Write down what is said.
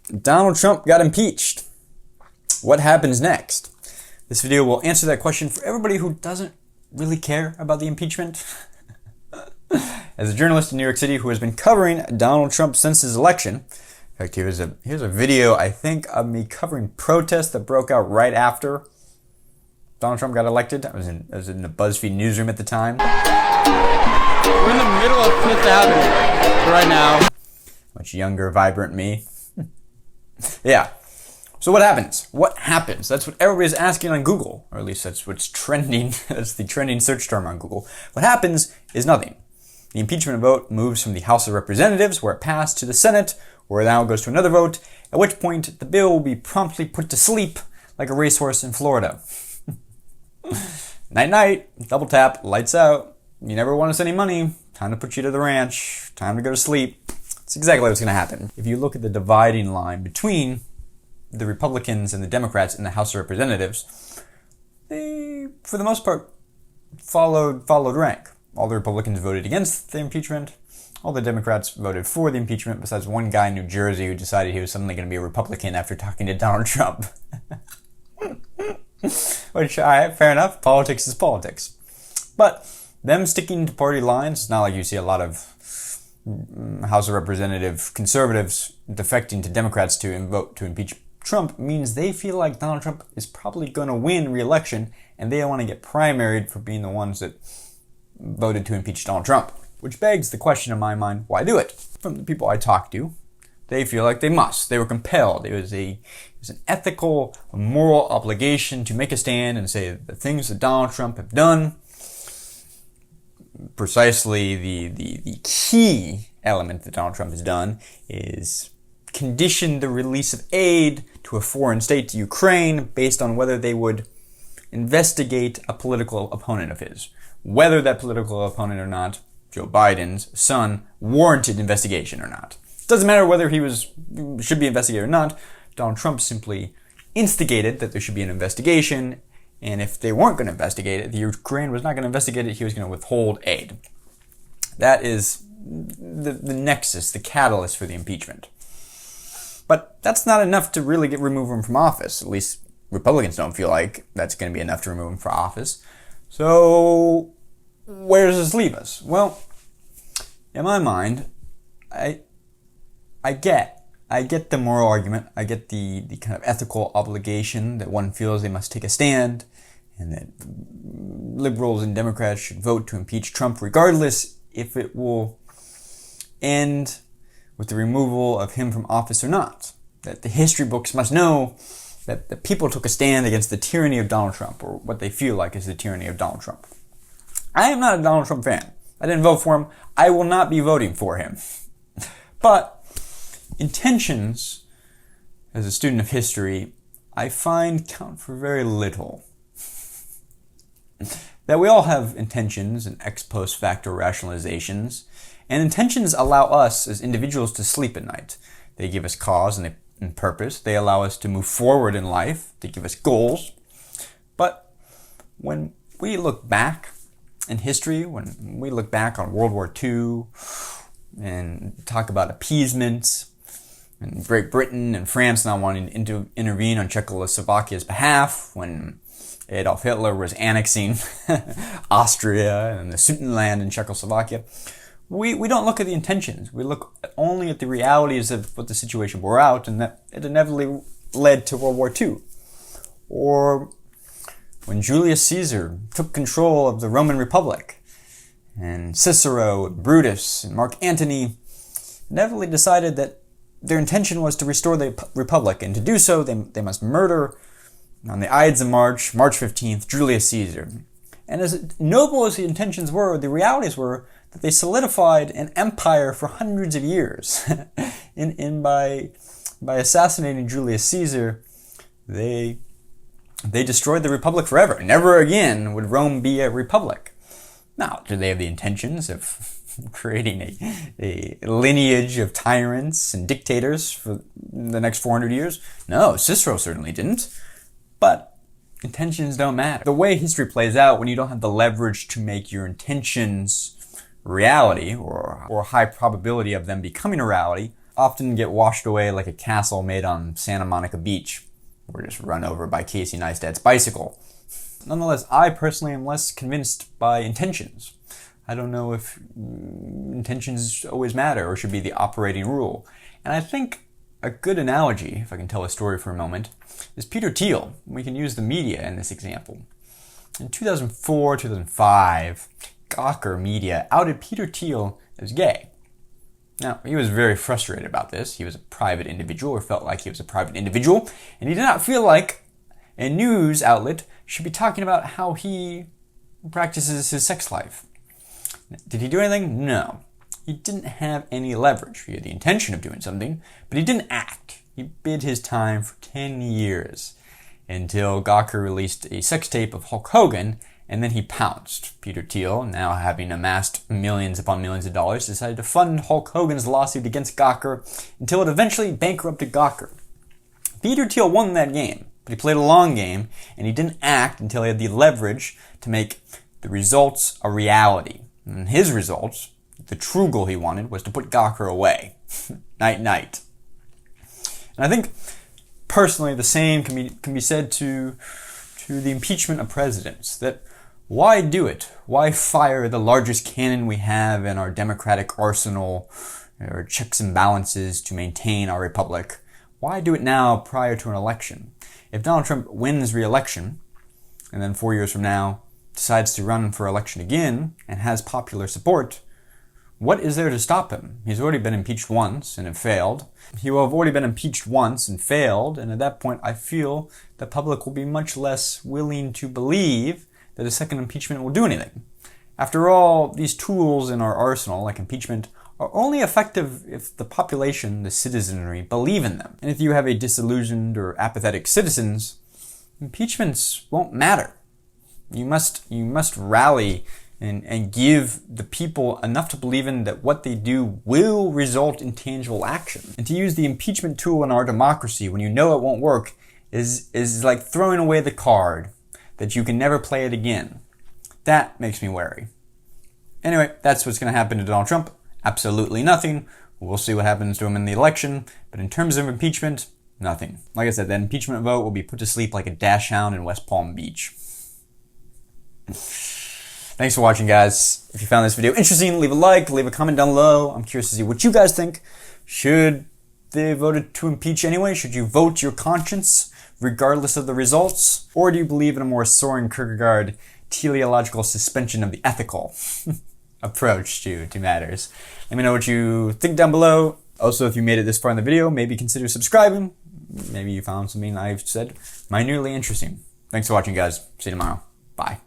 Donald Trump got impeached. What happens next? This video will answer that question for everybody who doesn't really care about the impeachment. As a journalist in New York City who has been covering Donald Trump since his election, in fact, here's a video, I think, of me covering protests that broke out right after Donald Trump got elected. I was in the BuzzFeed newsroom at the time. We're in the middle of Fifth Avenue right now. Much younger, vibrant me. Yeah. So what happens? What happens? That's what everybody's asking on Google, or at least that's what's trending. That's the trending search term on Google. What happens is nothing. The impeachment vote moves from the House of Representatives, where it passed, to the Senate, where it now goes to another vote, at which point the bill will be promptly put to sleep like a racehorse in Florida. Night-night, double tap, lights out. You never want us any money. Time to put you to the ranch. Time to go to sleep. That's exactly what's going to happen. If you look at the dividing line between the Republicans and the Democrats in the House of Representatives, they, for the most part, followed rank. All the Republicans voted against the impeachment. All the Democrats voted for the impeachment, besides one guy in New Jersey who decided he was suddenly going to be a Republican after talking to Donald Trump. Which, fair enough. Politics is politics. But them sticking to party lines, it's not like you see a lot of House of Representative conservatives defecting to Democrats to vote to impeach Trump, means they feel like Donald Trump is probably going to win re-election, and they don't want to get primaried for being the ones that voted to impeach Donald Trump. Which begs the question in my mind, why do it? From the people I talked to, they feel like they must. They were compelled. It was an ethical, moral obligation to make a stand and say the things that Donald Trump have done, precisely the key element that Donald Trump has done is condition the release of aid to a foreign state, to Ukraine, based on whether they would investigate a political opponent of his. Whether that political opponent or not, Joe Biden's son, warranted investigation or not. It doesn't matter whether he should be investigated or not. Donald Trump simply instigated that there should be an investigation, and if they weren't going to investigate it, the Ukraine was not going to investigate it, he was going to withhold aid. That is the nexus, the catalyst for the impeachment. But that's not enough to really remove him from office. At least Republicans don't feel like that's going to be enough to remove him from office. So where does this leave us? Well, in my mind, I get the moral argument. I get the kind of ethical obligation that one feels they must take a stand, and that liberals and Democrats should vote to impeach Trump regardless if it will end with the removal of him from office or not. That the history books must know that the people took a stand against the tyranny of Donald Trump, or what they feel like is the tyranny of Donald Trump. I am not a Donald Trump fan. I didn't vote for him. I will not be voting for him. But intentions, as a student of history, I find count for very little. That we all have intentions and ex post facto rationalizations, and intentions allow us as individuals to sleep at night. They give us cause and purpose. They allow us to move forward in life. They give us goals. But when we look back in history, when we look back on World War II and talk about appeasement and Great Britain and France not wanting to intervene on Czechoslovakia's behalf, when Adolf Hitler was annexing Austria and the Sudetenland in Czechoslovakia, we don't look at the intentions. We look only at the realities of what the situation bore out, and that it inevitably led to World War II. Or when Julius Caesar took control of the Roman Republic, and Cicero, and Brutus, and Mark Antony inevitably decided that their intention was to restore the Republic, and to do so, they must murder, on the Ides of March 15th, Julius Caesar. And as noble as the intentions were, the realities were that they solidified an empire for hundreds of years. and by assassinating Julius Caesar, they destroyed the Republic forever. Never again would Rome be a republic. Now, do they have the intentions of creating a lineage of tyrants and dictators for the next 400 years? No, Cicero certainly didn't. But intentions don't matter. The way history plays out, when you don't have the leverage to make your intentions reality, or a high probability of them becoming a reality, often get washed away like a castle made on Santa Monica Beach, or just run over by Casey Neistat's bicycle. Nonetheless, I personally am less convinced by intentions. I don't know if intentions always matter or should be the operating rule. And I think a good analogy, if I can tell a story for a moment, is Peter Thiel. We can use the media in this example. In 2004, 2005, Gawker Media outed Peter Thiel as gay. Now, he was very frustrated about this. He was a private individual, or felt like he was a private individual, and he did not feel like a news outlet should be talking about how he practices his sex life. Did he do anything? No. He didn't have any leverage. He had the intention of doing something, but he didn't act. He bid his time for 10 years until Gawker released a sex tape of Hulk Hogan, and then he pounced. Peter Thiel, now having amassed millions upon millions of dollars, decided to fund Hulk Hogan's lawsuit against Gawker until it eventually bankrupted Gawker. Peter Thiel won that game, but he played a long game, and he didn't act until he had the leverage to make the results a reality. And his results, the true goal he wanted, was to put Gawker away. Night, night. And I think, personally, the same can be said to the impeachment of presidents. That why do it? Why fire the largest cannon we have in our democratic arsenal, or checks and balances to maintain our republic? Why do it now prior to an election? If Donald Trump wins re-election, and then 4 years from now decides to run for election again and has popular support, what is there to stop him? He's already been impeached once and it failed. He will have already been impeached once and failed, and at that point I feel the public will be much less willing to believe that a second impeachment will do anything. After all, these tools in our arsenal, like impeachment, are only effective if the population, the citizenry, believe in them. And if you have a disillusioned or apathetic citizens, impeachments won't matter. You must rally and give the people enough to believe in that what they do will result in tangible action. And to use the impeachment tool in our democracy when you know it won't work is like throwing away the card that you can never play it again. That makes me wary. Anyway, that's what's going to happen to Donald Trump. Absolutely nothing. We'll see what happens to him in the election. But in terms of impeachment, nothing. Like I said, that impeachment vote will be put to sleep like a dash hound in West Palm Beach. Thanks for watching, guys. If you found this video interesting, leave a like, leave a comment down below. I'm curious to see what you guys think. Should they vote to impeach anyway? Should you vote your conscience regardless of the results? Or do you believe in a more Soren Kierkegaard teleological suspension of the ethical approach to matters? Let me know what you think down below. Also, if you made it this far in the video, maybe consider subscribing. Maybe you found something I've said minutely interesting. Thanks for watching, guys. See you tomorrow. Bye.